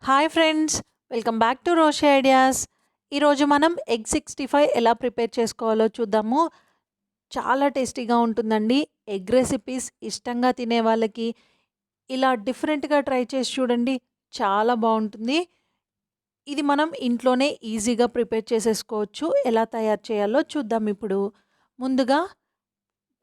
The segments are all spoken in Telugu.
Hi friends, welcome back to Roshi ideas. ఈరోజు మనం ఎగ్ 65 ఎలా ప్రిపేర్ చేసుకోవాలో చూద్దాము. చాలా టేస్టీగా ఉంటుందండి. ఎగ్ రెసిపీస్ ఇష్టంగా తినే వాళ్ళకి ఇలా డిఫరెంట్గా ట్రై చేసి చూడండి, చాలా బాగుంటుంది. ఇది మనం ఇంట్లోనే ఈజీగా ప్రిపేర్ చేసేసుకోవచ్చు. ఎలా తయారు చేయాలో చూద్దాం. ఇప్పుడు ముందుగా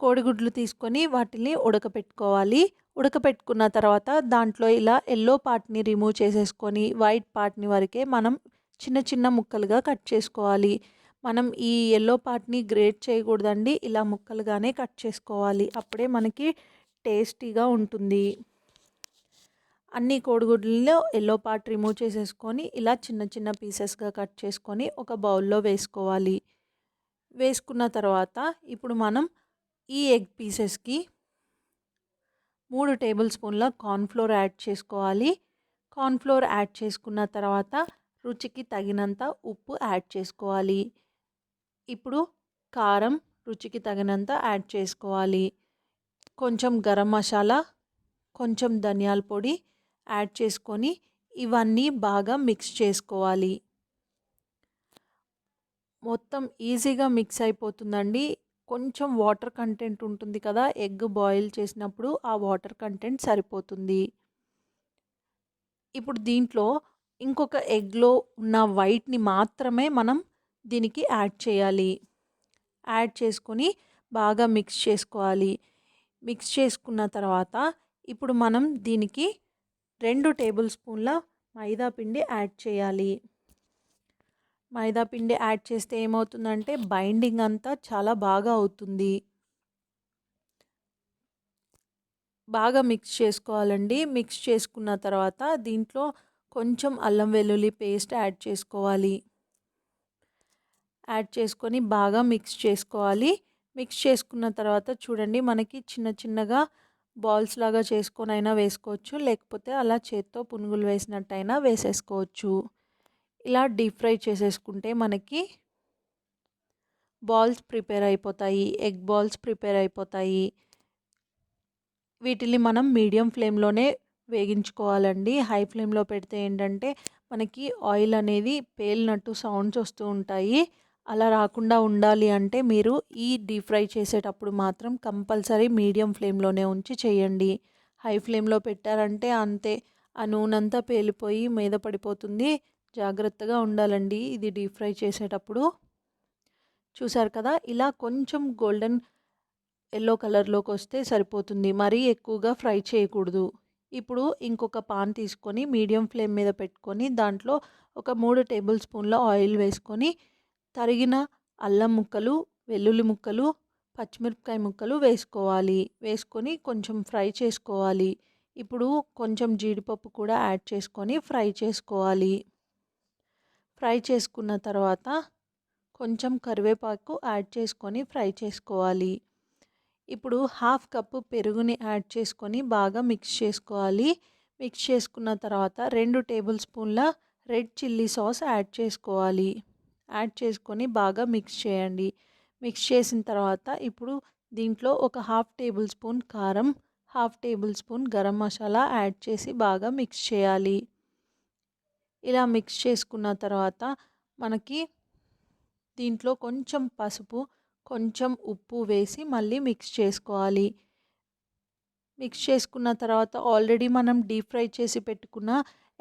కోడిగుడ్లు తీసుకొని వాటిని ఉడకపెట్టుకోవాలి. ఉడకపెట్టుకున్న తర్వాత దాంట్లో ఇలా ఎల్లో పార్ట్ని రిమూవ్ చేసేసుకొని వైట్ పార్ట్ని వరకే మనం చిన్న చిన్న ముక్కలుగా కట్ చేసుకోవాలి. మనం ఈ ఎల్లో పార్ట్ని గ్రేట్ చేయకూడదండి, ఇలా ముక్కలుగానే కట్ చేసుకోవాలి. అప్పుడే మనకి టేస్టీగా ఉంటుంది. అన్ని కోడిగుడ్లలో ఎల్లో పార్ట్ రిమూవ్ చేసేసుకొని ఇలా చిన్న చిన్న పీసెస్గా కట్ చేసుకొని ఒక బౌల్లో వేసుకోవాలి. వేసుకున్న తర్వాత ఇప్పుడు మనం ఈ ఎగ్ పీసెస్కి 3 టేబుల్ స్పూన్ల కార్న్ఫ్లోర్ యాడ్ చేసుకోవాలి. కార్న్ఫ్లోర్ యాడ్ చేసుకున్న తర్వాత రుచికి తగినంత ఉప్పు యాడ్ చేసుకోవాలి. ఇప్పుడు కారం రుచికి తగినంత యాడ్ చేసుకోవాలి. కొంచెం గరం మసాలా, కొంచెం ధనియాల పొడి యాడ్ చేసుకొని ఇవన్నీ బాగా మిక్స్ చేసుకోవాలి. మొత్తం ఈజీగా మిక్స్ అయిపోతుందండి. కొంచెం వాటర్ కంటెంట్ ఉంటుంది కదా, ఎగ్ బాయిల్ చేసినప్పుడు ఆ వాటర్ కంటెంట్ సరిపోతుంది. ఇప్పుడు దీంట్లో ఇంకొక ఎగ్లో ఉన్న వైట్ని మాత్రమే మనం దీనికి యాడ్ చేయాలి. యాడ్ చేసుకొని బాగా మిక్స్ చేసుకోవాలి. మిక్స్ చేసుకున్న తర్వాత ఇప్పుడు మనం దీనికి 2 టేబుల్ స్పూన్ల మైదా పిండి యాడ్ చేయాలి. మైదా పిండి యాడ్ చేస్తే ఏమవుతుందంటే బైండింగ్ అంతా చాలా బాగా అవుతుంది. బాగా మిక్స్ చేసుకోవాలండి. మిక్స్ చేసుకున్న తర్వాత దీంట్లో కొంచెం అల్లం వెల్లుల్లి పేస్ట్ యాడ్ చేసుకోవాలి. యాడ్ చేసుకొని బాగా మిక్స్ చేసుకోవాలి. మిక్స్ చేసుకున్న తర్వాత చూడండి, మనకి చిన్న చిన్నగా బాల్స్ లాగా చేసుకొని అయినా వేసుకోవచ్చు, లేకపోతే అలా చేత్తో పునుగులు వేసినట్టయినా వేసేసుకోవచ్చు. ఇలా డీప్ ఫ్రై చేసేసుకుంటే మనకి బాల్స్ ప్రిపేర్ అయిపోతాయి, ఎగ్ బాల్స్ ప్రిపేర్ అయిపోతాయి. వీటిని మనం మీడియం ఫ్లేమ్లోనే వేగించుకోవాలండి. హై ఫ్లేమ్లో పెడితే ఏంటంటే మనకి ఆయిల్ అనేది పేలినట్టు సౌండ్స్ వస్తూ ఉంటాయి. అలా రాకుండా ఉండాలి అంటే మీరు ఈ డీప్ ఫ్రై చేసేటప్పుడు మాత్రం కంపల్సరీ మీడియం ఫ్లేమ్లోనే ఉంచి చేయండి. హై ఫ్లేమ్లో పెట్టారంటే అంతే, ఆ నూనె అంతా పేలిపోయి మీద పడిపోతుంది. జాగ్రత్తగా ఉండాలండి ఇది డీప్ ఫ్రై చేసేటప్పుడు. చూసారు కదా, ఇలా కొంచెం గోల్డెన్ ఎల్లో కలర్లోకి వస్తే సరిపోతుంది, మరీ ఎక్కువగా ఫ్రై చేయకూడదు. ఇప్పుడు ఇంకొక పాన్ తీసుకొని మీడియం ఫ్లేమ్ మీద పెట్టుకొని దాంట్లో ఒక 3 టేబుల్ స్పూన్ల ఆయిల్ వేసుకొని తరిగిన అల్లం ముక్కలు, వెల్లుల్లి ముక్కలు, పచ్చిమిరపకాయ ముక్కలు వేసుకోవాలి. వేసుకొని కొంచెం ఫ్రై చేసుకోవాలి. ఇప్పుడు కొంచెం జీడిపప్పు కూడా యాడ్ చేసుకొని ఫ్రై చేసుకోవాలి. ఫ్రై చేసుకున్న తర్వాత కొంచెం కరివేపాకు యాడ్ చేసుకొని ఫ్రై చేసుకోవాలి. ఇప్పుడు హాఫ్ కప్పు పెరుగుని యాడ్ చేసుకొని బాగా మిక్స్ చేసుకోవాలి. మిక్స్ చేసుకున్న తర్వాత 2 టేబుల్ స్పూన్ల రెడ్ చిల్లీ సాస్ యాడ్ చేసుకోవాలి. యాడ్ చేసుకొని బాగా మిక్స్ చేయండి. మిక్స్ చేసిన తర్వాత ఇప్పుడు దీంట్లో ఒక హాఫ్ టేబుల్ స్పూన్ కారం, half table spoon garam masala add చేసి బాగా మిక్స్ చేయాలి. ఇలా మిక్స్ చేసుకున్న తర్వాత మనకి దీంట్లో కొంచెం పసుపు, కొంచెం ఉప్పు వేసి మళ్ళీ మిక్స్ చేసుకోవాలి. మిక్స్ చేసుకున్న తర్వాత ఆల్రెడీ మనం డీప్ ఫ్రై చేసి పెట్టుకున్న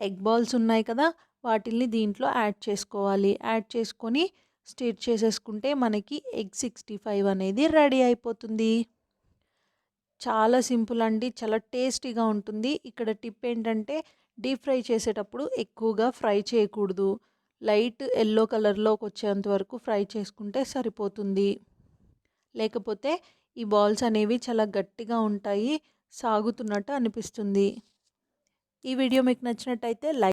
ఎగ్ బాల్స్ ఉన్నాయి కదా, వాటిని దీంట్లో యాడ్ చేసుకోవాలి. యాడ్ చేసుకొని స్టిర్ చేసేసుకుంటే మనకి ఎగ్ 65 అనేది రెడీ అయిపోతుంది. చాలా సింపుల్ అండి, చాలా టేస్టీగా ఉంటుంది. ఇక్కడ టిప్ ఏంటంటే డీప్ ఫ్రై చేసేటప్పుడు ఎక్కువగా ఫ్రై చేయకూడదు. లైట్ ఎల్లో కలర్లోకి వచ్చేంత వరకు ఫ్రై చేసుకుంటే సరిపోతుంది. లేకపోతే ఈ బాల్స్ అనేవి చాలా గట్టిగా ఉంటాయి, సాగుతున్నట్టు అనిపిస్తుంది. ఈ వీడియో మీకు నచ్చినట్టయితే లైక్